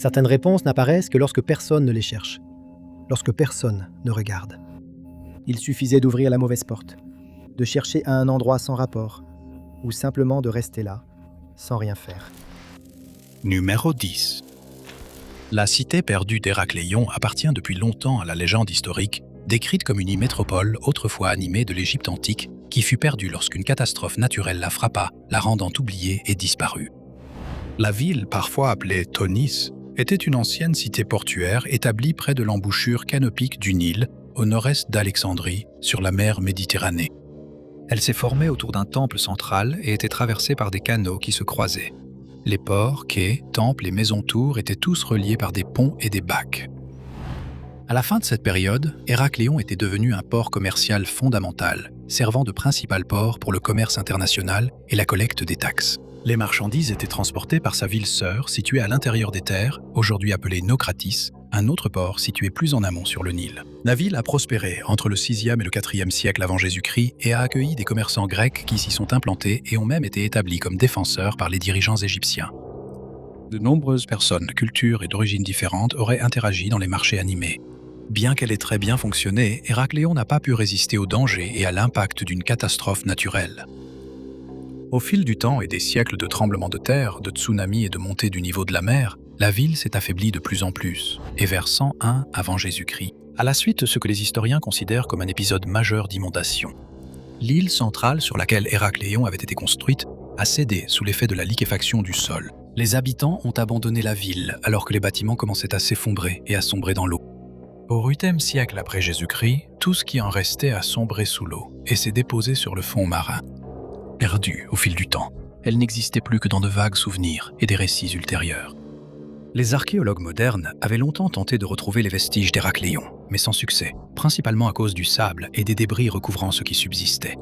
Certaines réponses n'apparaissent que lorsque personne ne les cherche, lorsque personne ne regarde. Il suffisait d'ouvrir la mauvaise porte, de chercher à un endroit sans rapport, ou simplement de rester là, sans rien faire. Numéro 10. La cité perdue d'Héracléon appartient depuis longtemps à la légende historique, décrite comme une métropole autrefois animée de l'Égypte antique, qui fut perdue lorsqu'une catastrophe naturelle la frappa, la rendant oubliée et disparue. La ville, parfois appelée Tonis, était une ancienne cité portuaire établie près de l'embouchure canopique du Nil, au nord-est d'Alexandrie, sur la mer Méditerranée. Elle s'est formée autour d'un temple central et était traversée par des canaux qui se croisaient. Les ports, quais, temples et maisons-tours étaient tous reliés par des ponts et des bacs. À la fin de cette période, Héracléon était devenu un port commercial fondamental, servant de principal port pour le commerce international et la collecte des taxes. Les marchandises étaient transportées par sa ville sœur située à l'intérieur des terres, aujourd'hui appelée Naucratis, un autre port situé plus en amont sur le Nil. La ville a prospéré entre le 6e et le 4e siècle avant Jésus-Christ et a accueilli des commerçants grecs qui s'y sont implantés et ont même été établis comme défenseurs par les dirigeants égyptiens. De nombreuses personnes de cultures et d'origines différentes auraient interagi dans les marchés animés. Bien qu'elle ait très bien fonctionné, Héracléon n'a pas pu résister aux dangers et à l'impact d'une catastrophe naturelle. Au fil du temps et des siècles de tremblements de terre, de tsunamis et de montée du niveau de la mer, la ville s'est affaiblie de plus en plus, et vers 101 avant Jésus-Christ, à la suite de ce que les historiens considèrent comme un épisode majeur d'inondation. L'île centrale sur laquelle Héracléon avait été construite a cédé sous l'effet de la liquéfaction du sol. Les habitants ont abandonné la ville alors que les bâtiments commençaient à s'effondrer et à sombrer dans l'eau. Au 8e siècle après Jésus-Christ, tout ce qui en restait a sombré sous l'eau et s'est déposé sur le fond marin. Perdue au fil du temps, elle n'existait plus que dans de vagues souvenirs et des récits ultérieurs. Les archéologues modernes avaient longtemps tenté de retrouver les vestiges d'Héracléon, mais sans succès, principalement à cause du sable et des débris recouvrant ce qui subsistait.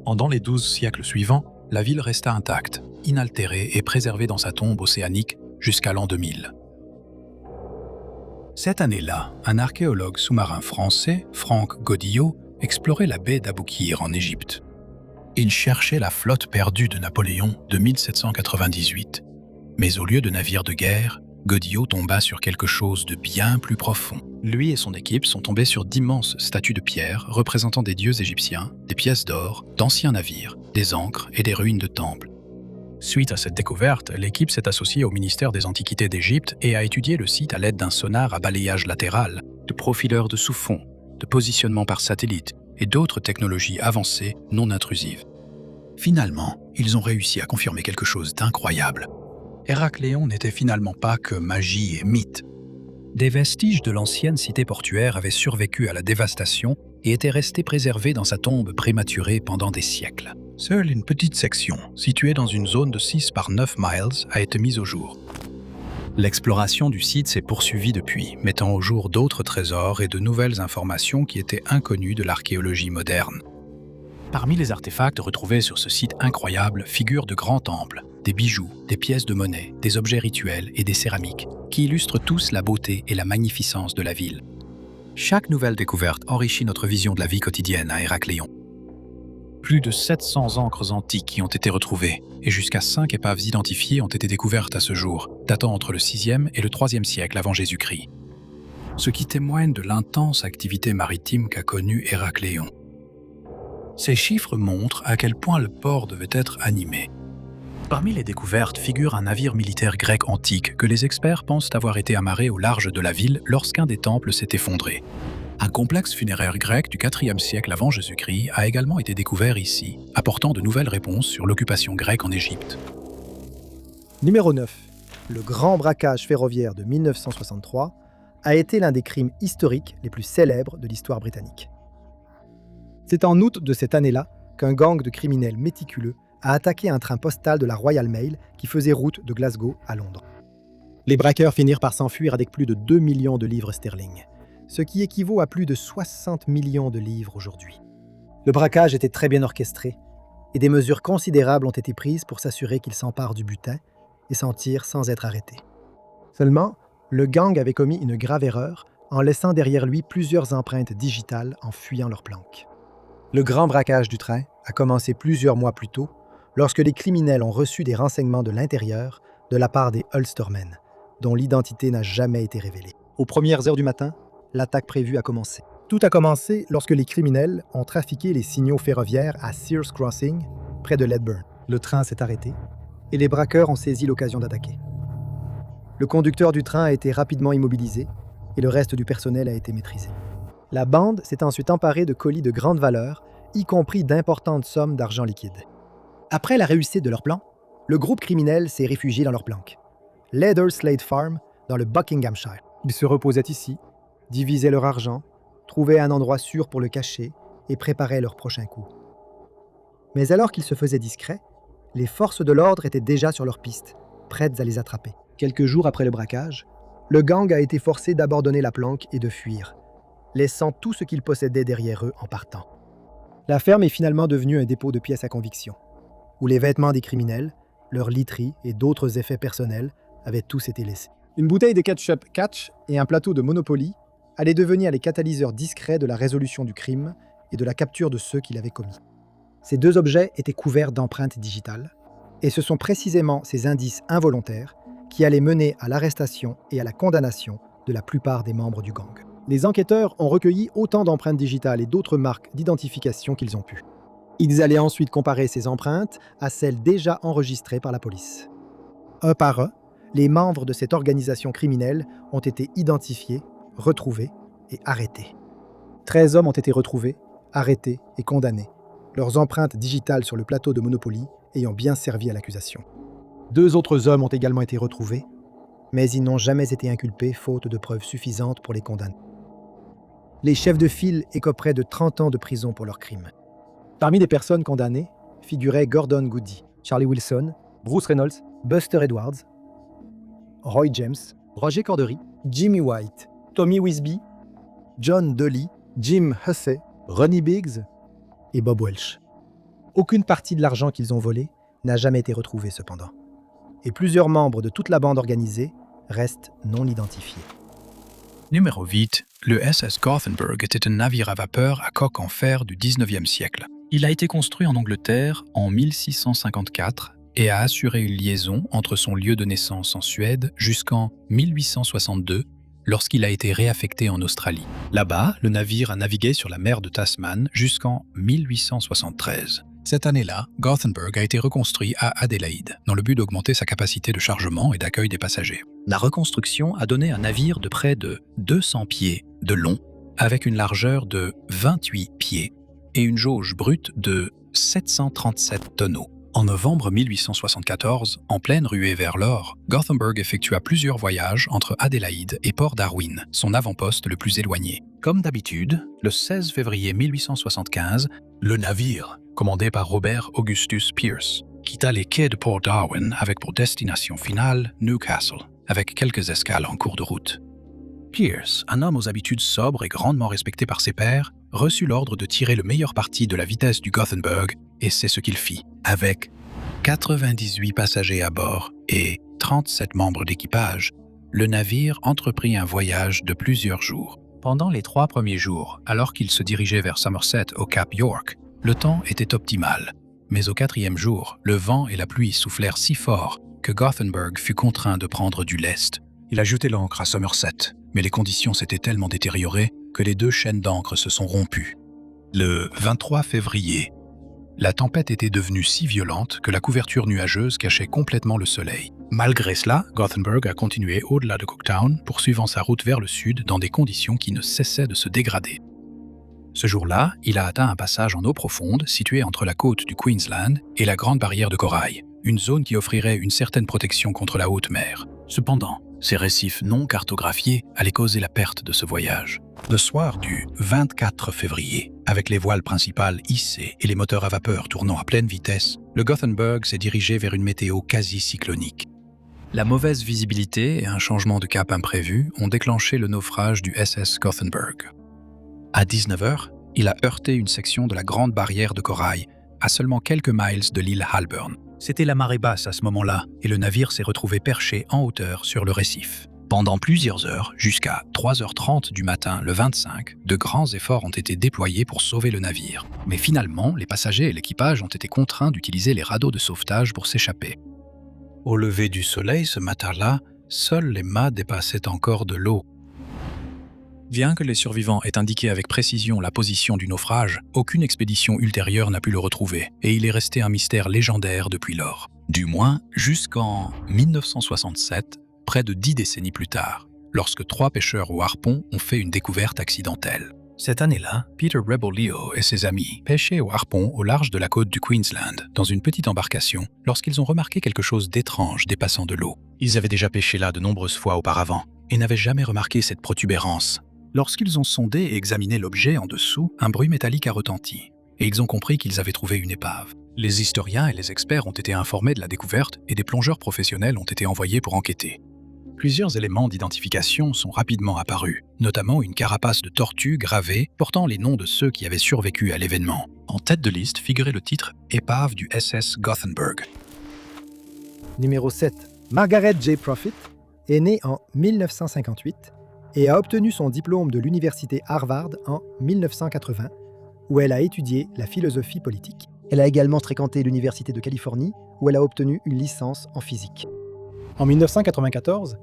Pendant les 12 siècles suivants, la ville resta intacte, inaltérée et préservée dans sa tombe océanique jusqu'à l'an 2000. Cette année-là, un archéologue sous-marin français, Franck Godillot, explorait la baie d'Aboukir en Égypte. Il cherchait la flotte perdue de Napoléon de 1798. Mais au lieu de navires de guerre, Godillot tomba sur quelque chose de bien plus profond. Lui et son équipe sont tombés sur d'immenses statues de pierre représentant des dieux égyptiens, des pièces d'or, d'anciens navires, des ancres et des ruines de temples. Suite à cette découverte, l'équipe s'est associée au ministère des Antiquités d'Égypte et a étudié le site à l'aide d'un sonar à balayage latéral, de profileurs de sous-fond, de positionnement par satellite et d'autres technologies avancées non intrusives. Finalement, ils ont réussi à confirmer quelque chose d'incroyable. Héracléon n'était finalement pas que magie et mythe. Des vestiges de l'ancienne cité portuaire avaient survécu à la dévastation et étaient restés préservés dans sa tombe prématurée pendant des siècles. Seule une petite section, située dans une zone de 6 par 9 miles, a été mise au jour. L'exploration du site s'est poursuivie depuis, mettant au jour d'autres trésors et de nouvelles informations qui étaient inconnues de l'archéologie moderne. Parmi les artefacts retrouvés sur ce site incroyable figurent de grands temples, des bijoux, des pièces de monnaie, des objets rituels et des céramiques, qui illustrent tous la beauté et la magnificence de la ville. Chaque nouvelle découverte enrichit notre vision de la vie quotidienne à Héracléon. Plus de 700 ancres antiques y ont été retrouvées, et jusqu'à 5 épaves identifiées ont été découvertes à ce jour, datant entre le 6e et le 3e siècle avant Jésus-Christ. Ce qui témoigne de l'intense activité maritime qu'a connue Héracléon. Ces chiffres montrent à quel point le port devait être animé. Parmi les découvertes figure un navire militaire grec antique que les experts pensent avoir été amarré au large de la ville lorsqu'un des temples s'est effondré. Un complexe funéraire grec du 4e siècle avant Jésus-Christ a également été découvert ici, apportant de nouvelles réponses sur l'occupation grecque en Égypte. Numéro 9. Le grand braquage ferroviaire de 1963 a été l'un des crimes historiques les plus célèbres de l'histoire britannique. C'est en août de cette année-là qu'un gang de criminels méticuleux a attaqué un train postal de la Royal Mail qui faisait route de Glasgow à Londres. Les braqueurs finirent par s'enfuir avec plus de 2 millions de livres sterling, ce qui équivaut à plus de 60 millions de livres aujourd'hui. Le braquage était très bien orchestré et des mesures considérables ont été prises pour s'assurer qu'ils s'emparent du butin et s'en tirent sans être arrêtés. Seulement, le gang avait commis une grave erreur en laissant derrière lui plusieurs empreintes digitales en fuyant leur planque. Le grand braquage du train a commencé plusieurs mois plus tôt lorsque les criminels ont reçu des renseignements de l'intérieur de la part des Ulstermen, dont l'identité n'a jamais été révélée. Aux premières heures du matin, l'attaque prévue a commencé. Tout a commencé lorsque les criminels ont trafiqué les signaux ferroviaires à Sears Crossing, près de Ledburn. Le train s'est arrêté et les braqueurs ont saisi l'occasion d'attaquer. Le conducteur du train a été rapidement immobilisé et le reste du personnel a été maîtrisé. La bande s'est ensuite emparée de colis de grande valeur, y compris d'importantes sommes d'argent liquide. Après la réussite de leur plan, le groupe criminel s'est réfugié dans leur planque, Leather Slade Farm, dans le Buckinghamshire. Ils se reposaient ici, divisaient leur argent, trouvaient un endroit sûr pour le cacher et préparaient leur prochain coup. Mais alors qu'ils se faisaient discrets, les forces de l'ordre étaient déjà sur leur piste, prêtes à les attraper. Quelques jours après le braquage, le gang a été forcé d'abandonner la planque et de fuir, laissant tout ce qu'ils possédaient derrière eux en partant. La ferme est finalement devenue un dépôt de pièces à conviction, où les vêtements des criminels, leurs literies et d'autres effets personnels avaient tous été laissés. Une bouteille de ketchup Catch et un plateau de Monopoly allaient devenir les catalyseurs discrets de la résolution du crime et de la capture de ceux qui l'avaient commis. Ces deux objets étaient couverts d'empreintes digitales, et ce sont précisément ces indices involontaires qui allaient mener à l'arrestation et à la condamnation de la plupart des membres du gang. Les enquêteurs ont recueilli autant d'empreintes digitales et d'autres marques d'identification qu'ils ont pu. Ils allaient ensuite comparer ces empreintes à celles déjà enregistrées par la police. Un par un, les membres de cette organisation criminelle ont été identifiés, retrouvés et arrêtés. 13 hommes ont été retrouvés, arrêtés et condamnés, leurs empreintes digitales sur le plateau de Monopoly ayant bien servi à l'accusation. 2 autres hommes ont également été retrouvés, mais ils n'ont jamais été inculpés faute de preuves suffisantes pour les condamner. Les chefs de file écoperaient de 30 ans de prison pour leurs crimes. Parmi les personnes condamnées figuraient Gordon Goody, Charlie Wilson, Bruce Reynolds, Buster Edwards, Roy James, Roger Cordery, Jimmy White, Tommy Wisby, John Dolly, Jim Hussey, Ronnie Biggs et Bob Welch. Aucune partie de l'argent qu'ils ont volé n'a jamais été retrouvée cependant. Et plusieurs membres de toute la bande organisée restent non identifiés. Numéro 8. Le SS Gothenburg était un navire à vapeur à coque en fer du 19e siècle. Il a été construit en Angleterre en 1654 et a assuré une liaison entre son lieu de naissance en Suède jusqu'en 1862, lorsqu'il a été réaffecté en Australie. Là-bas, le navire a navigué sur la mer de Tasman jusqu'en 1873. Cette année-là, Gothenburg a été reconstruit à Adélaïde, dans le but d'augmenter sa capacité de chargement et d'accueil des passagers. La reconstruction a donné un navire de près de 200 pieds de long, avec une largeur de 28 pieds et une jauge brute de 737 tonneaux. En novembre 1874, en pleine ruée vers l'or, Gothenburg effectua plusieurs voyages entre Adélaïde et Port Darwin, son avant-poste le plus éloigné. Comme d'habitude, le 16 février 1875, le navire, commandé par Robert Augustus Pierce, quitta les quais de Port Darwin avec pour destination finale Newcastle, avec quelques escales en cours de route. Pierce, un homme aux habitudes sobres et grandement respecté par ses pairs, reçut l'ordre de tirer le meilleur parti de la vitesse du Gothenburg, et c'est ce qu'il fit, avec 98 passagers à bord et 37 membres d'équipage. Le navire entreprit un voyage de plusieurs jours. Pendant les 3 premiers jours, alors qu'il se dirigeait vers Somerset au Cap York, le temps était optimal. Mais au 4e jour, le vent et la pluie soufflèrent si fort que Gothenburg fut contraint de prendre du lest. Il a jeté l'ancre à Somerset, mais les conditions s'étaient tellement détériorées que les 2 chaînes d'ancre se sont rompues. Le 23 février, la tempête était devenue si violente que la couverture nuageuse cachait complètement le soleil. Malgré cela, Gothenburg a continué au-delà de Cooktown, poursuivant sa route vers le sud dans des conditions qui ne cessaient de se dégrader. Ce jour-là, il a atteint un passage en eau profonde situé entre la côte du Queensland et la Grande Barrière de Corail, une zone qui offrirait une certaine protection contre la haute mer. Cependant, ces récifs non cartographiés allaient causer la perte de ce voyage. Le soir du 24 février, avec les voiles principales hissées et les moteurs à vapeur tournant à pleine vitesse, le Gothenburg s'est dirigé vers une météo quasi cyclonique. La mauvaise visibilité et un changement de cap imprévu ont déclenché le naufrage du SS Gothenburg. À 19h, il a heurté une section de la Grande Barrière de Corail, à seulement quelques miles de l'île Halburn. C'était la marée basse à ce moment-là, et le navire s'est retrouvé perché en hauteur sur le récif. Pendant plusieurs heures, jusqu'à 3h30 du matin le 25, de grands efforts ont été déployés pour sauver le navire. Mais finalement, les passagers et l'équipage ont été contraints d'utiliser les radeaux de sauvetage pour s'échapper. Au lever du soleil ce matin-là, seuls les mâts dépassaient encore de l'eau. Bien que les survivants aient indiqué avec précision la position du naufrage, aucune expédition ultérieure n'a pu le retrouver, et il est resté un mystère légendaire depuis lors. Du moins jusqu'en 1967, près de 10 décennies plus tard, lorsque 3 pêcheurs au harpon ont fait une découverte accidentelle. Cette année-là, Peter Reboleo et ses amis pêchaient au harpon au large de la côte du Queensland, dans une petite embarcation, lorsqu'ils ont remarqué quelque chose d'étrange dépassant de l'eau. Ils avaient déjà pêché là de nombreuses fois auparavant, et n'avaient jamais remarqué cette protubérance. Lorsqu'ils ont sondé et examiné l'objet en dessous, un bruit métallique a retenti, et ils ont compris qu'ils avaient trouvé une épave. Les historiens et les experts ont été informés de la découverte et des plongeurs professionnels ont été envoyés pour enquêter. Plusieurs éléments d'identification sont rapidement apparus, notamment une carapace de tortue gravée portant les noms de ceux qui avaient survécu à l'événement. En tête de liste figurait le titre « Épave du SS Gothenburg ». Numéro 7. Margaret J. Profit est née en 1958 et a obtenu son diplôme de l'université Harvard en 1980, où elle a étudié la philosophie politique. Elle a également fréquenté l'Université de Californie, où elle a obtenu une licence en physique. En 1994,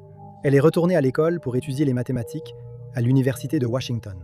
elle est retournée à l'école pour étudier les mathématiques à l'Université de Washington,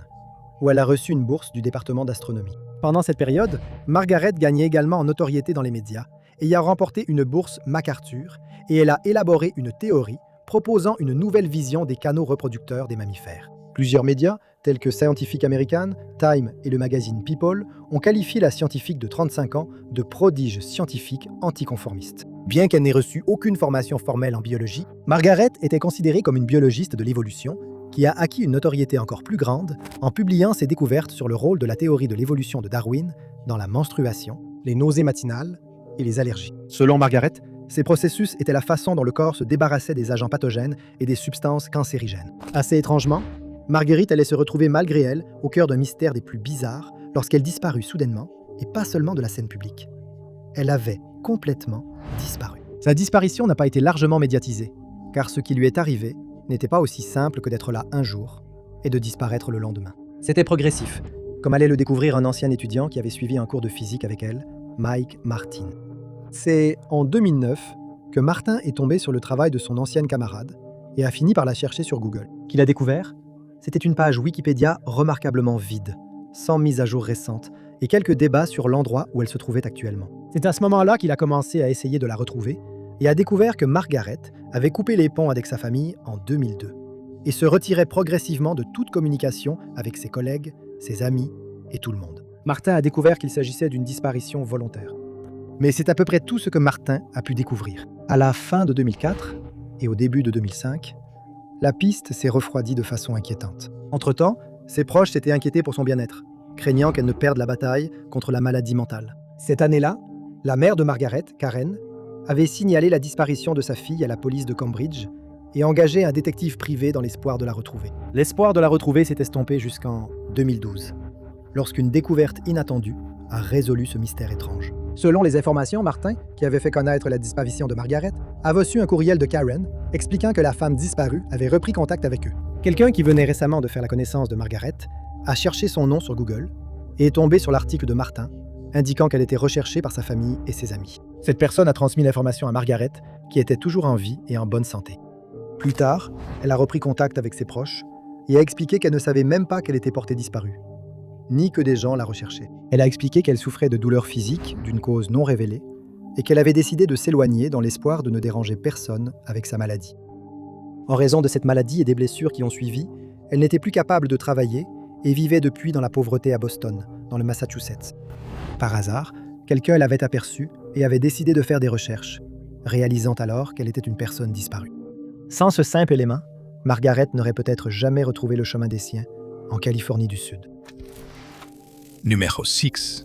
où elle a reçu une bourse du département d'astronomie. Pendant cette période, Margaret gagnait également en notoriété dans les médias et y a remporté une bourse MacArthur, et elle a élaboré une théorie proposant une nouvelle vision des canaux reproducteurs des mammifères. Plusieurs médias, tels que Scientific American, Time et le magazine People, ont qualifié la scientifique de 35 ans de prodige scientifique anticonformiste. Bien qu'elle n'ait reçu aucune formation formelle en biologie, Margaret était considérée comme une biologiste de l'évolution qui a acquis une notoriété encore plus grande en publiant ses découvertes sur le rôle de la théorie de l'évolution de Darwin dans la menstruation, les nausées matinales et les allergies. Selon Margaret, ces processus étaient la façon dont le corps se débarrassait des agents pathogènes et des substances cancérigènes. Assez étrangement, Marguerite allait se retrouver malgré elle au cœur d'un mystère des plus bizarres lorsqu'elle disparut soudainement, et pas seulement de la scène publique. Elle avait complètement disparu. Sa disparition n'a pas été largement médiatisée, car ce qui lui est arrivé n'était pas aussi simple que d'être là un jour et de disparaître le lendemain. C'était progressif, comme allait le découvrir un ancien étudiant qui avait suivi un cours de physique avec elle, Mike Martin. C'est en 2009 que Martin est tombé sur le travail de son ancienne camarade et a fini par la chercher sur Google. Qu'il a découvert, c'était une page Wikipédia remarquablement vide, sans mise à jour récente, et quelques débats sur l'endroit où elle se trouvait actuellement. C'est à ce moment-là qu'il a commencé à essayer de la retrouver et a découvert que Margaret avait coupé les ponts avec sa famille en 2002 et se retirait progressivement de toute communication avec ses collègues, ses amis et tout le monde. Martin a découvert qu'il s'agissait d'une disparition volontaire. Mais c'est à peu près tout ce que Martin a pu découvrir. À la fin de 2004 et au début de 2005, la piste s'est refroidie de façon inquiétante. Entre-temps, ses proches s'étaient inquiétés pour son bien-être, craignant qu'elle ne perde la bataille contre la maladie mentale. Cette année-là, la mère de Margaret, Karen, avait signalé la disparition de sa fille à la police de Cambridge et engagé un détective privé dans l'espoir de la retrouver. L'espoir de la retrouver s'est estompé jusqu'en 2012, lorsqu'une découverte inattendue a résolu ce mystère étrange. Selon les informations, Martin, qui avait fait connaître la disparition de Margaret, a reçu un courriel de Karen expliquant que la femme disparue avait repris contact avec eux. Quelqu'un qui venait récemment de faire la connaissance de Margaret a cherché son nom sur Google et est tombé sur l'article de Martin, indiquant qu'elle était recherchée par sa famille et ses amis. Cette personne a transmis l'information à Margaret, qui était toujours en vie et en bonne santé. Plus tard, elle a repris contact avec ses proches et a expliqué qu'elle ne savait même pas qu'elle était portée disparue, ni que des gens la recherchaient. Elle a expliqué qu'elle souffrait de douleurs physiques d'une cause non révélée et qu'elle avait décidé de s'éloigner dans l'espoir de ne déranger personne avec sa maladie. En raison de cette maladie et des blessures qui ont suivi, elle n'était plus capable de travailler et vivait depuis dans la pauvreté à Boston, dans le Massachusetts. Par hasard, quelqu'un l'avait aperçue et avait décidé de faire des recherches, réalisant alors qu'elle était une personne disparue. Sans ce simple élément, Margaret n'aurait peut-être jamais retrouvé le chemin des siens en Californie du Sud. Numéro 6.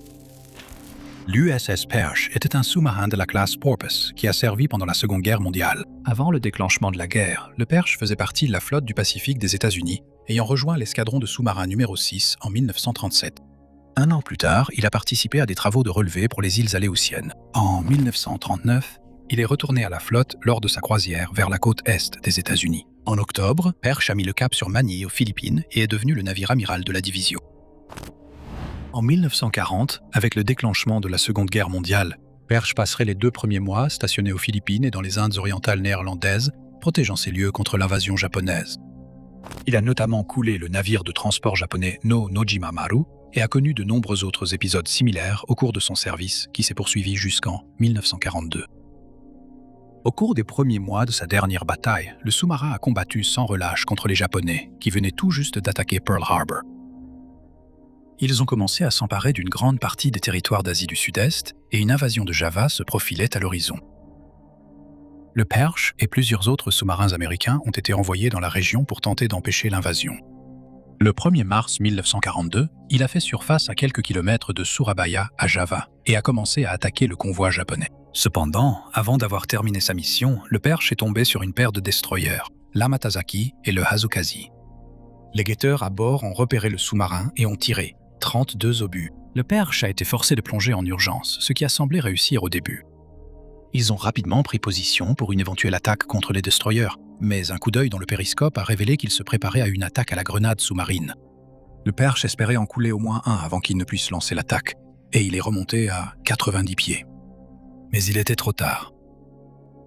L'USS Perche était un sous-marin de la classe Porpoise qui a servi pendant la Seconde Guerre mondiale. Avant le déclenchement de la guerre, le Perche faisait partie de la flotte du Pacifique des États-Unis, ayant rejoint l'escadron de sous-marins numéro 6 en 1937. Un an plus tard, il a participé à des travaux de relevés pour les îles Aléoutiennes. En 1939, il est retourné à la flotte lors de sa croisière vers la côte est des États-Unis. En octobre, Perche a mis le cap sur Manille aux Philippines et est devenu le navire amiral de la division. En 1940, avec le déclenchement de la Seconde Guerre mondiale, Perche passerait les 2 premiers mois stationné aux Philippines et dans les Indes orientales néerlandaises protégeant ces lieux contre l'invasion japonaise. Il a notamment coulé le navire de transport japonais No Nojima Maru et a connu de nombreux autres épisodes similaires au cours de son service qui s'est poursuivi jusqu'en 1942. Au cours des premiers mois de sa dernière bataille, le sous-marin a combattu sans relâche contre les Japonais qui venaient tout juste d'attaquer Pearl Harbor. Ils ont commencé à s'emparer d'une grande partie des territoires d'Asie du Sud-Est et une invasion de Java se profilait à l'horizon. Le Perche et plusieurs autres sous-marins américains ont été envoyés dans la région pour tenter d'empêcher l'invasion. Le 1er mars 1942, il a fait surface à quelques kilomètres de Surabaya, à Java, et a commencé à attaquer le convoi japonais. Cependant, avant d'avoir terminé sa mission, le Perche est tombé sur une paire de destroyers, l'Amatasaki et le Hazukazi. Les guetteurs à bord ont repéré le sous-marin et ont tiré, 32 obus. Le Perche a été forcé de plonger en urgence, ce qui a semblé réussir au début. Ils ont rapidement pris position pour une éventuelle attaque contre les destroyers, mais un coup d'œil dans le périscope a révélé qu'ils se préparaient à une attaque à la grenade sous-marine. Le Perche espérait en couler au moins un avant qu'il ne puisse lancer l'attaque, et il est remonté à 90 pieds. Mais il était trop tard.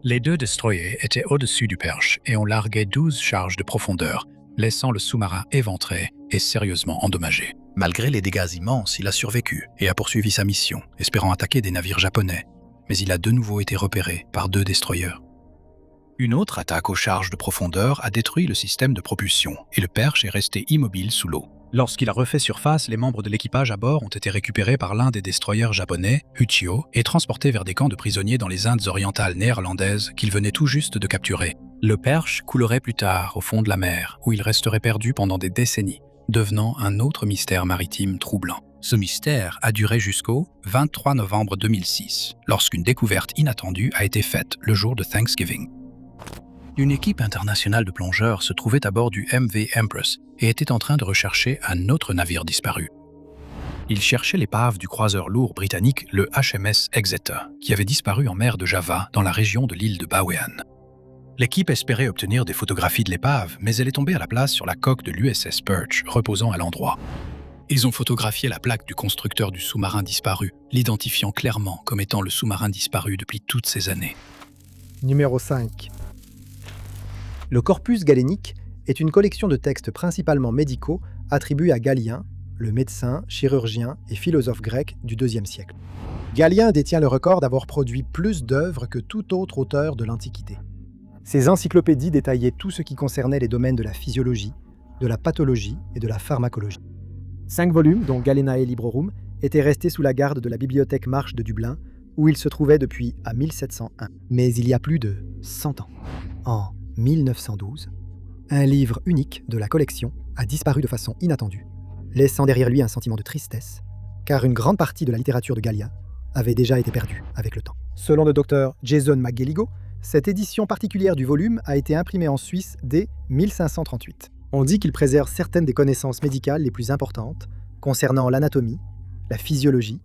Les deux destroyers étaient au-dessus du Perche et ont largué 12 charges de profondeur, laissant le sous-marin éventré et sérieusement endommagé. Malgré les dégâts immenses, il a survécu et a poursuivi sa mission, espérant attaquer des navires japonais. Mais il a de nouveau été repéré par 2 destroyers. Une autre attaque aux charges de profondeur a détruit le système de propulsion et le Perche est resté immobile sous l'eau. Lorsqu'il a refait surface, les membres de l'équipage à bord ont été récupérés par l'un des destroyers japonais, Uchiho, et transportés vers des camps de prisonniers dans les Indes orientales néerlandaises qu'il venait tout juste de capturer. Le Perche coulerait plus tard au fond de la mer, où il resterait perdu pendant des décennies, devenant un autre mystère maritime troublant. Ce mystère a duré jusqu'au 23 novembre 2006, lorsqu'une découverte inattendue a été faite le jour de Thanksgiving. Une équipe internationale de plongeurs se trouvait à bord du MV Empress et était en train de rechercher un autre navire disparu. Ils cherchaient l'épave du croiseur lourd britannique, le HMS Exeter, qui avait disparu en mer de Java, dans la région de l'île de Bawean. L'équipe espérait obtenir des photographies de l'épave, mais elle est tombée à la place sur la coque de l'USS Perch, reposant à l'endroit. Ils ont photographié la plaque du constructeur du sous-marin disparu, l'identifiant clairement comme étant le sous-marin disparu depuis toutes ces années. Numéro 5. Le Corpus Galénique est une collection de textes principalement médicaux attribués à Galien, le médecin, chirurgien et philosophe grec du IIe siècle. Galien détient le record d'avoir produit plus d'œuvres que tout autre auteur de l'Antiquité. Ses encyclopédies détaillaient tout ce qui concernait les domaines de la physiologie, de la pathologie et de la pharmacologie. 5 volumes, dont Galenae Librorum, étaient restés sous la garde de la bibliothèque Marsh de Dublin, où ils se trouvaient depuis à 1701. Mais il y a plus de 100 ans, en 1912, un livre unique de la collection a disparu de façon inattendue, laissant derrière lui un sentiment de tristesse, car une grande partie de la littérature de Gallia avait déjà été perdue avec le temps. Selon le docteur Jason McGelligo, cette édition particulière du volume a été imprimée en Suisse dès 1538. On dit qu'il préserve certaines des connaissances médicales les plus importantes concernant l'anatomie, la physiologie,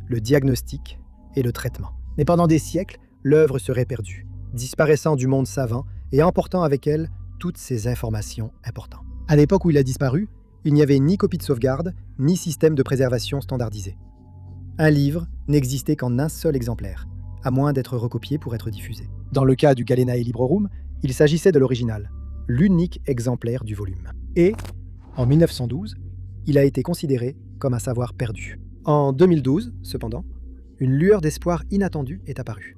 le diagnostic et le traitement. Mais pendant des siècles, l'œuvre serait perdue, disparaissant du monde savant et emportant avec elle toutes ces informations importantes. À l'époque où il a disparu, il n'y avait ni copie de sauvegarde, ni système de préservation standardisé. Un livre n'existait qu'en un seul exemplaire, à moins d'être recopié pour être diffusé. Dans le cas du Galenae Librorum, il s'agissait de l'original, l'unique exemplaire du volume. Et, en 1912, il a été considéré comme un savoir perdu. En 2012, cependant, une lueur d'espoir inattendue est apparue.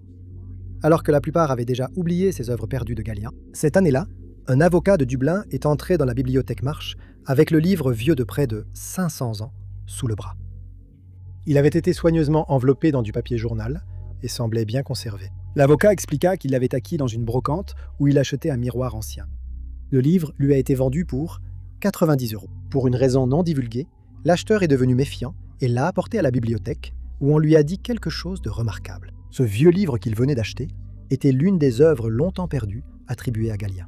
Alors que la plupart avaient déjà oublié ces œuvres perdues de Galien, cette année-là, un avocat de Dublin est entré dans la bibliothèque Marsh avec le livre vieux de près de 500 ans sous le bras. Il avait été soigneusement enveloppé dans du papier journal et semblait bien conservé. L'avocat expliqua qu'il l'avait acquis dans une brocante où il achetait un miroir ancien. Le livre lui a été vendu pour 90 €. Pour une raison non divulguée, l'acheteur est devenu méfiant et l'a apporté à la bibliothèque où on lui a dit quelque chose de remarquable. Ce vieux livre qu'il venait d'acheter était l'une des œuvres longtemps perdues attribuées à Galien.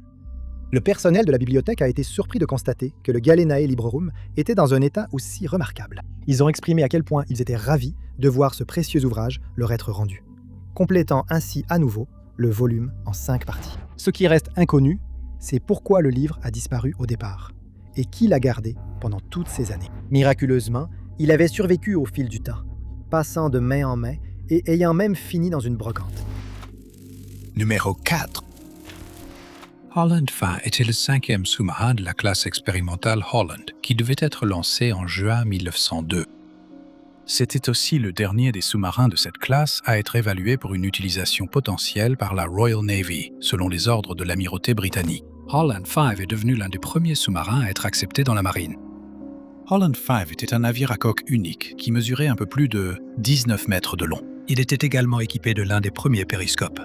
Le personnel de la bibliothèque a été surpris de constater que le Galenae Librorum était dans un état aussi remarquable. Ils ont exprimé à quel point ils étaient ravis de voir ce précieux ouvrage leur être rendu, complétant ainsi à nouveau le volume en 5 parties. Ce qui reste inconnu, c'est pourquoi le livre a disparu au départ et qui l'a gardé pendant toutes ces années. Miraculeusement, il avait survécu au fil du temps, passant de main en main et ayant même fini dans une brocante. Numéro 4. Holland V était le 5e sous-marin de la classe expérimentale Holland, qui devait être lancé en juin 1902. C'était aussi le dernier des sous-marins de cette classe à être évalué pour une utilisation potentielle par la Royal Navy, selon les ordres de l'amirauté britannique. Holland V est devenu l'un des premiers sous-marins à être accepté dans la marine. Holland V était un navire à coque unique qui mesurait un peu plus de 19 mètres de long. Il était également équipé de l'un des premiers périscopes.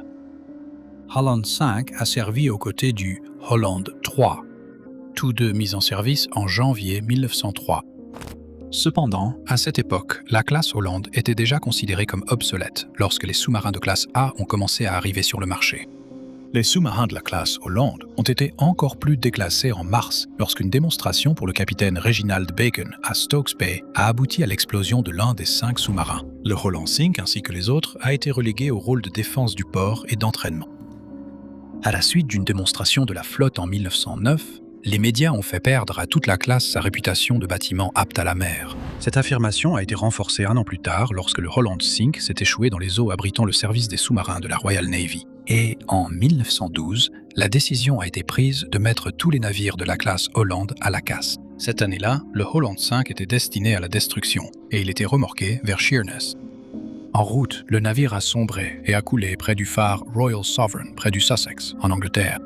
Holland V a servi aux côtés du Holland III, tous deux mis en service en janvier 1903. Cependant, à cette époque, la classe Holland était déjà considérée comme obsolète lorsque les sous-marins de classe A ont commencé à arriver sur le marché. Les sous-marins de la classe Holland ont été encore plus déclassés en mars lorsqu'une démonstration pour le capitaine Reginald Bacon à Stokes Bay a abouti à l'explosion de l'un des 5 sous-marins. Le Holland V ainsi que les autres a été relégué au rôle de défense du port et d'entraînement. À la suite d'une démonstration de la flotte en 1909, les médias ont fait perdre à toute la classe sa réputation de bâtiment apte à la mer. Cette affirmation a été renforcée un an plus tard lorsque le Holland V s'est échoué dans les eaux abritant le service des sous-marins de la Royal Navy. Et en 1912, la décision a été prise de mettre tous les navires de la classe Holland à la casse. Cette année-là, le Holland V était destiné à la destruction et il était remorqué vers Sheerness. En route, le navire a sombré et a coulé près du phare Royal Sovereign, près du Sussex, en Angleterre.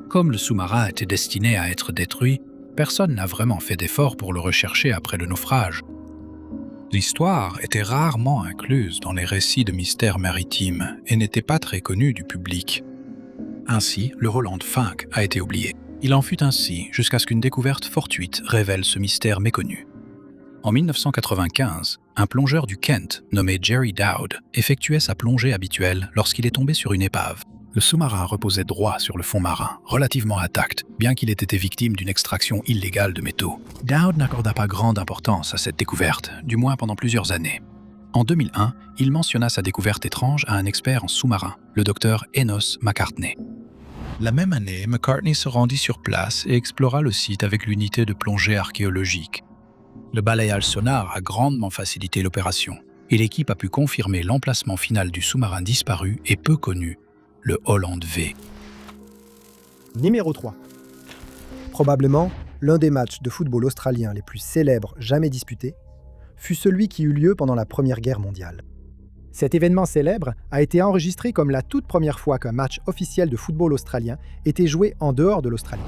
Comme le sous-marin était destiné à être détruit, personne n'a vraiment fait d'effort pour le rechercher après le naufrage. L'histoire était rarement incluse dans les récits de mystères maritimes et n'était pas très connue du public. Ainsi, le Holland V a été oublié. Il en fut ainsi jusqu'à ce qu'une découverte fortuite révèle ce mystère méconnu. En 1995, un plongeur du Kent, nommé Jerry Dowd, effectuait sa plongée habituelle lorsqu'il est tombé sur une épave. Le sous-marin reposait droit sur le fond marin, relativement intact, bien qu'il ait été victime d'une extraction illégale de métaux. Dowd n'accorda pas grande importance à cette découverte, du moins pendant plusieurs années. En 2001, il mentionna sa découverte étrange à un expert en sous-marin, le docteur Enos McCartney. La même année, McCartney se rendit sur place et explora le site avec l'unité de plongée archéologique. Le balayage sonar a grandement facilité l'opération, et l'équipe a pu confirmer l'emplacement final du sous-marin disparu et peu connu, le Holland V. Numéro 3. Probablement l'un des matchs de football australien les plus célèbres jamais disputés fut celui qui eut lieu pendant la Première Guerre mondiale. Cet événement célèbre a été enregistré comme la toute première fois qu'un match officiel de football australien était joué en dehors de l'Australie.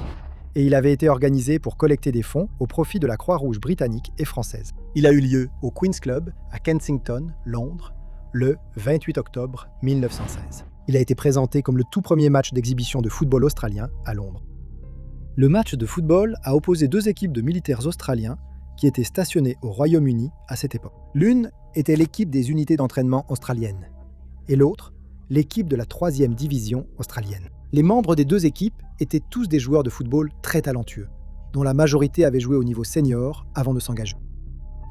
Et il avait été organisé pour collecter des fonds au profit de la Croix-Rouge britannique et française. Il a eu lieu au Queen's Club à Kensington, Londres, le 28 octobre 1916. Il a été présenté comme le tout premier match d'exhibition de football australien à Londres. Le match de football a opposé 2 équipes de militaires australiens qui étaient stationnés au Royaume-Uni à cette époque. L'une était l'équipe des unités d'entraînement australiennes et l'autre, l'équipe de la 3e division australienne. Les membres des 2 équipes étaient tous des joueurs de football très talentueux, dont la majorité avait joué au niveau senior avant de s'engager.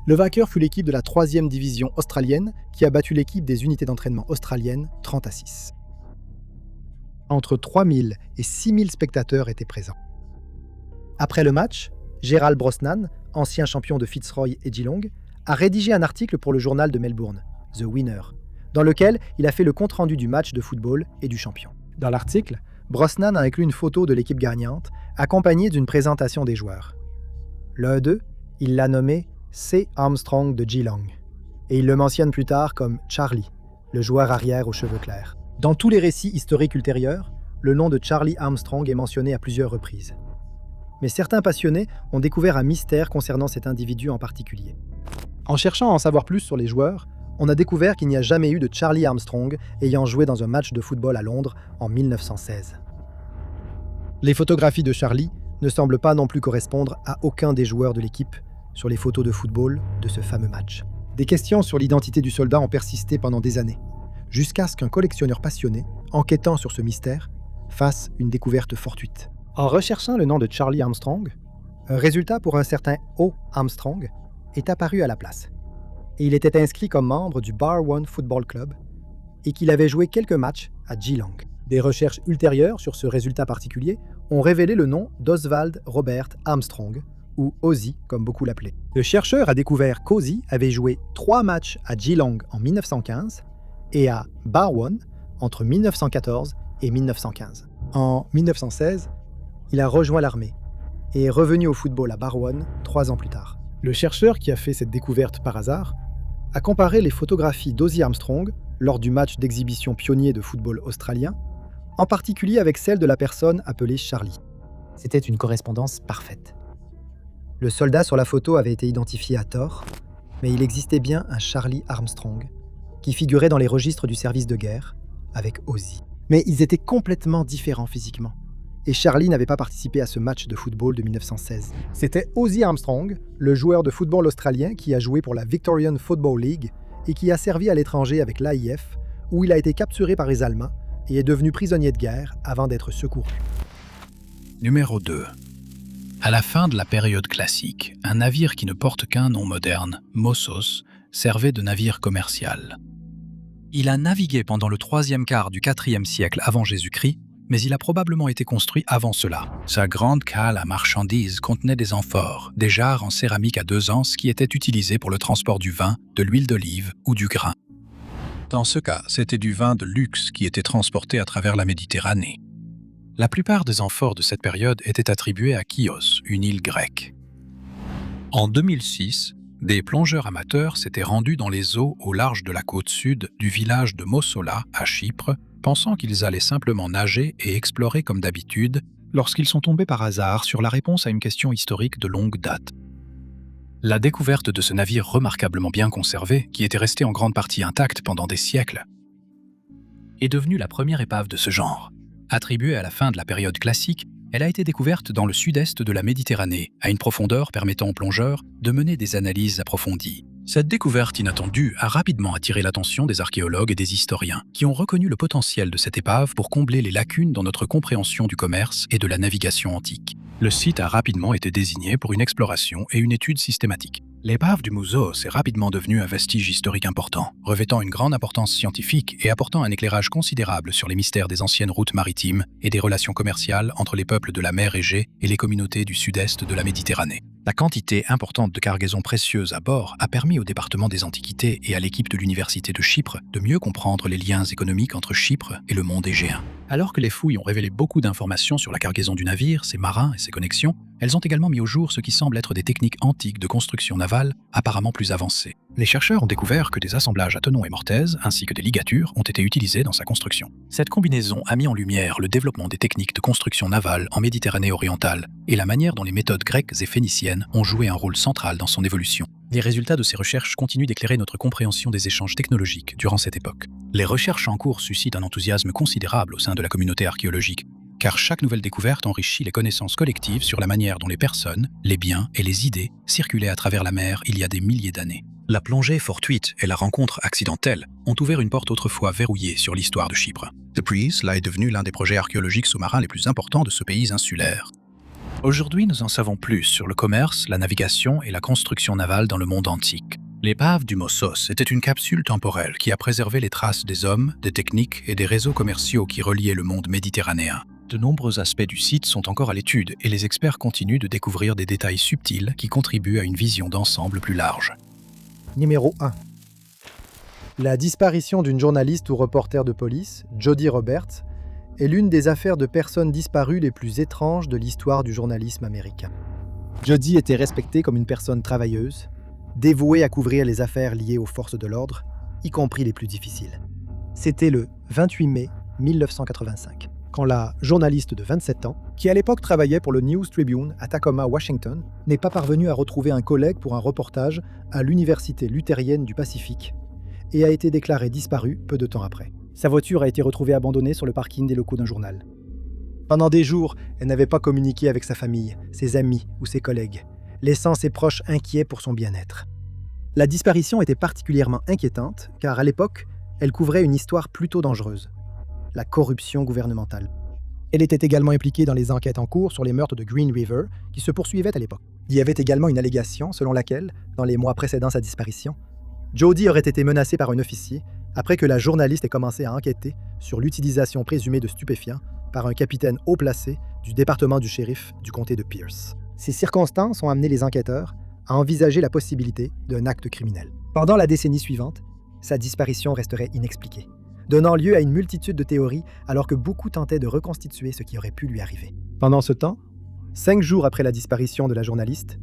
Le vainqueur fut l'équipe de la 3e division australienne qui a battu l'équipe des unités d'entraînement australiennes 30-6. Entre 3000 et 6000 spectateurs étaient présents. Après le match, Gerald Brosnan, ancien champion de Fitzroy et Geelong, a rédigé un article pour le journal de Melbourne, The Winner, dans lequel il a fait le compte-rendu du match de football et du champion. Dans l'article, Brosnan a inclus une photo de l'équipe gagnante, accompagnée d'une présentation des joueurs. L'un d'eux, il l'a nommé C. Armstrong de Geelong, et il le mentionne plus tard comme Charlie, le joueur arrière aux cheveux clairs. Dans tous les récits historiques ultérieurs, le nom de Charlie Armstrong est mentionné à plusieurs reprises. Mais certains passionnés ont découvert un mystère concernant cet individu en particulier. En cherchant à en savoir plus sur les joueurs, on a découvert qu'il n'y a jamais eu de Charlie Armstrong ayant joué dans un match de football à Londres en 1916. Les photographies de Charlie ne semblent pas non plus correspondre à aucun des joueurs de l'équipe sur les photos de football de ce fameux match. Des questions sur l'identité du soldat ont persisté pendant des années, jusqu'à ce qu'un collectionneur passionné, enquêtant sur ce mystère, fasse une découverte fortuite. En recherchant le nom de Charlie Armstrong, un résultat pour un certain O. Armstrong est apparu à la place. Et il était inscrit comme membre du Barwon Football Club et qu'il avait joué quelques matchs à Geelong. Des recherches ultérieures sur ce résultat particulier ont révélé le nom d'Oswald Robert Armstrong, ou Ozzy comme beaucoup l'appelaient. Le chercheur a découvert qu'Ozzy avait joué 3 matchs à Geelong en 1915 et à Barwon entre 1914 et 1915. En 1916, il a rejoint l'armée et est revenu au football à Barwon 3 ans plus tard. Le chercheur qui a fait cette découverte par hasard a comparé les photographies d'Ozzy Armstrong lors du match d'exhibition pionnier de football australien, en particulier avec celle de la personne appelée Charlie. C'était une correspondance parfaite. Le soldat sur la photo avait été identifié à tort, mais il existait bien un Charlie Armstrong qui figurait dans les registres du service de guerre avec Ozzy. Mais ils étaient complètement différents physiquement. Et Charlie n'avait pas participé à ce match de football de 1916. C'était Ozzy Armstrong, le joueur de football australien qui a joué pour la Victorian Football League et qui a servi à l'étranger avec l'AIF, où il a été capturé par les Allemands et est devenu prisonnier de guerre avant d'être secouru. Numéro 2. À la fin de la période classique, un navire qui ne porte qu'un nom moderne, Mossos, servait de navire commercial. Il a navigué pendant le 3e quart du 4e siècle avant Jésus-Christ, mais il a probablement été construit avant cela. Sa grande cale à marchandises contenait des amphores, des jarres en céramique à 2 anses qui étaient utilisées pour le transport du vin, de l'huile d'olive ou du grain. Dans ce cas, c'était du vin de luxe qui était transporté à travers la Méditerranée. La plupart des amphores de cette période étaient attribués à Chios, une île grecque. En 2006, des plongeurs amateurs s'étaient rendus dans les eaux au large de la côte sud du village de Mossola, à Chypre, pensant qu'ils allaient simplement nager et explorer comme d'habitude, lorsqu'ils sont tombés par hasard sur la réponse à une question historique de longue date. La découverte de ce navire remarquablement bien conservé, qui était resté en grande partie intact pendant des siècles, est devenue la première épave de ce genre. Attribuée à la fin de la période classique, elle a été découverte dans le sud-est de la Méditerranée, à une profondeur permettant aux plongeurs de mener des analyses approfondies. Cette découverte inattendue a rapidement attiré l'attention des archéologues et des historiens, qui ont reconnu le potentiel de cette épave pour combler les lacunes dans notre compréhension du commerce et de la navigation antique. Le site a rapidement été désigné pour une exploration et une étude systématique. L'épave du Mossos est rapidement devenue un vestige historique important, revêtant une grande importance scientifique et apportant un éclairage considérable sur les mystères des anciennes routes maritimes et des relations commerciales entre les peuples de la mer Égée et les communautés du sud-est de la Méditerranée. La quantité importante de cargaisons précieuses à bord a permis au département des Antiquités et à l'équipe de l'Université de Chypre de mieux comprendre les liens économiques entre Chypre et le monde égéen. Alors que les fouilles ont révélé beaucoup d'informations sur la cargaison du navire, ses marins et ses connexions, elles ont également mis au jour ce qui semble être des techniques antiques de construction navale apparemment plus avancées. Les chercheurs ont découvert que des assemblages à tenons et mortaises, ainsi que des ligatures, ont été utilisés dans sa construction. Cette combinaison a mis en lumière le développement des techniques de construction navale en Méditerranée orientale et la manière dont les méthodes grecques et phéniciennes ont joué un rôle central dans son évolution. Les résultats de ces recherches continuent d'éclairer notre compréhension des échanges technologiques durant cette époque. Les recherches en cours suscitent un enthousiasme considérable au sein de la communauté archéologique, car chaque nouvelle découverte enrichit les connaissances collectives sur la manière dont les personnes, les biens et les idées circulaient à travers la mer il y a des milliers d'années. La plongée fortuite et la rencontre accidentelle ont ouvert une porte autrefois verrouillée sur l'histoire de Chypre. Depuis, cela est devenu l'un des projets archéologiques sous-marins les plus importants de ce pays insulaire. Aujourd'hui, nous en savons plus sur le commerce, la navigation et la construction navale dans le monde antique. L'épave du Mossos était une capsule temporelle qui a préservé les traces des hommes, des techniques et des réseaux commerciaux qui reliaient le monde méditerranéen. De nombreux aspects du site sont encore à l'étude et les experts continuent de découvrir des détails subtils qui contribuent à une vision d'ensemble plus large. Numéro 1. La disparition d'une journaliste ou reporter de police, Jodie Roberts, est l'une des affaires de personnes disparues les plus étranges de l'histoire du journalisme américain. Jodie était respectée comme une personne travailleuse, dévouée à couvrir les affaires liées aux forces de l'ordre, y compris les plus difficiles. C'était le 28 mai 1985, quand la journaliste de 27 ans, qui à l'époque travaillait pour le News Tribune à Tacoma, Washington, n'est pas parvenue à retrouver un collègue pour un reportage à l'Université luthérienne du Pacifique et a été déclarée disparue peu de temps après. Sa voiture a été retrouvée abandonnée sur le parking des locaux d'un journal. Pendant des jours, elle n'avait pas communiqué avec sa famille, ses amis ou ses collègues, laissant ses proches inquiets pour son bien-être. La disparition était particulièrement inquiétante car à l'époque, elle couvrait une histoire plutôt dangereuse, la corruption gouvernementale. Elle était également impliquée dans les enquêtes en cours sur les meurtres de Green River qui se poursuivaient à l'époque. Il y avait également une allégation selon laquelle, dans les mois précédant sa disparition, Jodie aurait été menacée par un officier après que la journaliste ait commencé à enquêter sur l'utilisation présumée de stupéfiants par un capitaine haut placé du département du shérif du comté de Pierce. Ces circonstances ont amené les enquêteurs à envisager la possibilité d'un acte criminel. Pendant la décennie suivante, sa disparition resterait inexpliquée. donnant lieu à une multitude de théories alors que beaucoup tentaient de reconstituer ce qui aurait pu lui arriver. Pendant ce temps, 5 jours après la disparition de la journaliste,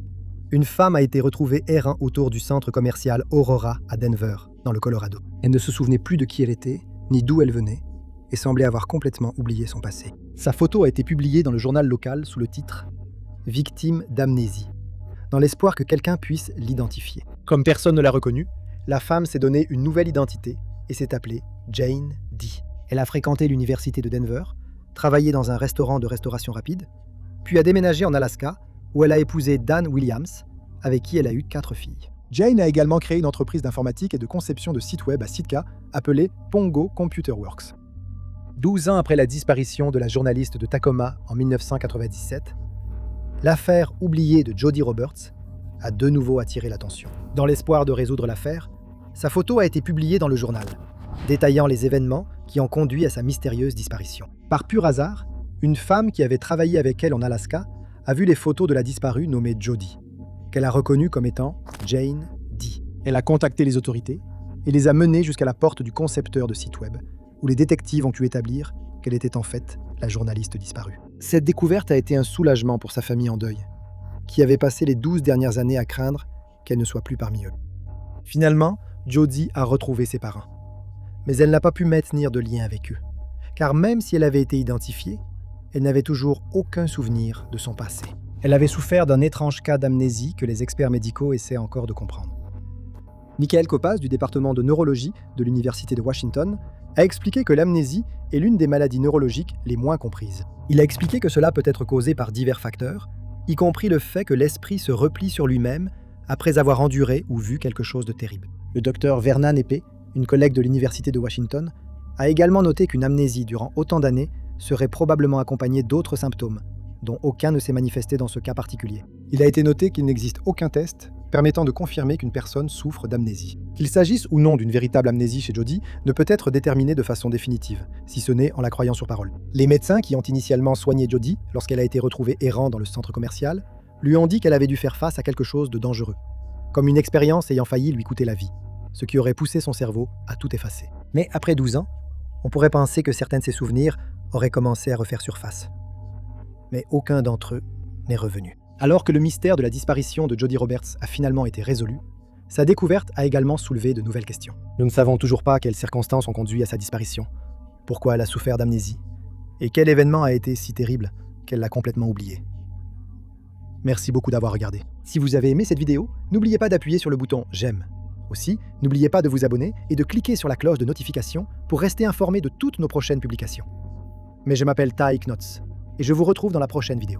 une femme a été retrouvée errant autour du centre commercial Aurora à Denver, dans le Colorado. Elle ne se souvenait plus de qui elle était, ni d'où elle venait, et semblait avoir complètement oublié son passé. Sa photo a été publiée dans le journal local sous le titre « Victime d'amnésie », dans l'espoir que quelqu'un puisse l'identifier. Comme personne ne l'a reconnue, la femme s'est donné une nouvelle identité et s'est appelée Jane Dee. Elle a fréquenté l'université de Denver, travaillé dans un restaurant de restauration rapide, puis a déménagé en Alaska, où elle a épousé Dan Williams, avec qui elle a eu 4 filles. Jane a également créé une entreprise d'informatique et de conception de sites web à Sitka, appelée Pongo Computer Works. 12 ans après la disparition de la journaliste de Tacoma en 1997, l'affaire oubliée de Jodi Roberts a de nouveau attiré l'attention. Dans l'espoir de résoudre l'affaire, sa photo a été publiée dans le journal, détaillant les événements qui ont conduit à sa mystérieuse disparition. Par pur hasard, une femme qui avait travaillé avec elle en Alaska a vu les photos de la disparue nommée Jodi, qu'elle a reconnue comme étant Jane Dee. Elle a contacté les autorités et les a menées jusqu'à la porte du concepteur de site web, où les détectives ont pu établir qu'elle était en fait la journaliste disparue. Cette découverte a été un soulagement pour sa famille en deuil, qui avait passé les 12 dernières années à craindre qu'elle ne soit plus parmi eux. Finalement, Jodi a retrouvé ses parents. Mais elle n'a pas pu maintenir de lien avec eux, car même si elle avait été identifiée, elle n'avait toujours aucun souvenir de son passé. Elle avait souffert d'un étrange cas d'amnésie que les experts médicaux essaient encore de comprendre. Michael Kopas, du département de neurologie de l'Université de Washington, a expliqué que l'amnésie est l'une des maladies neurologiques les moins comprises. Il a expliqué que cela peut être causé par divers facteurs, y compris le fait que l'esprit se replie sur lui-même après avoir enduré ou vu quelque chose de terrible. Le docteur Verna Nepe, une collègue de l'Université de Washington, a également noté qu'une amnésie durant autant d'années serait probablement accompagnée d'autres symptômes, dont aucun ne s'est manifesté dans ce cas particulier. Il a été noté qu'il n'existe aucun test permettant de confirmer qu'une personne souffre d'amnésie. Qu'il s'agisse ou non d'une véritable amnésie chez Jodi ne peut être déterminé de façon définitive, si ce n'est en la croyant sur parole. Les médecins qui ont initialement soigné Jodi lorsqu'elle a été retrouvée errant dans le centre commercial lui ont dit qu'elle avait dû faire face à quelque chose de dangereux, comme une expérience ayant failli lui coûter la vie, ce qui aurait poussé son cerveau à tout effacer. Mais après 12 ans, on pourrait penser que certains de ses souvenirs auraient commencé à refaire surface. Mais aucun d'entre eux n'est revenu. Alors que le mystère de la disparition de Jodi Roberts a finalement été résolu, sa découverte a également soulevé de nouvelles questions. Nous ne savons toujours pas quelles circonstances ont conduit à sa disparition, pourquoi elle a souffert d'amnésie, et quel événement a été si terrible qu'elle l'a complètement oublié. Merci beaucoup d'avoir regardé. Si vous avez aimé cette vidéo, n'oubliez pas d'appuyer sur le bouton « J'aime ». Aussi, n'oubliez pas de vous abonner et de cliquer sur la cloche de notification pour rester informé de toutes nos prochaines publications. Mais je m'appelle Ty Knotz, et je vous retrouve dans la prochaine vidéo.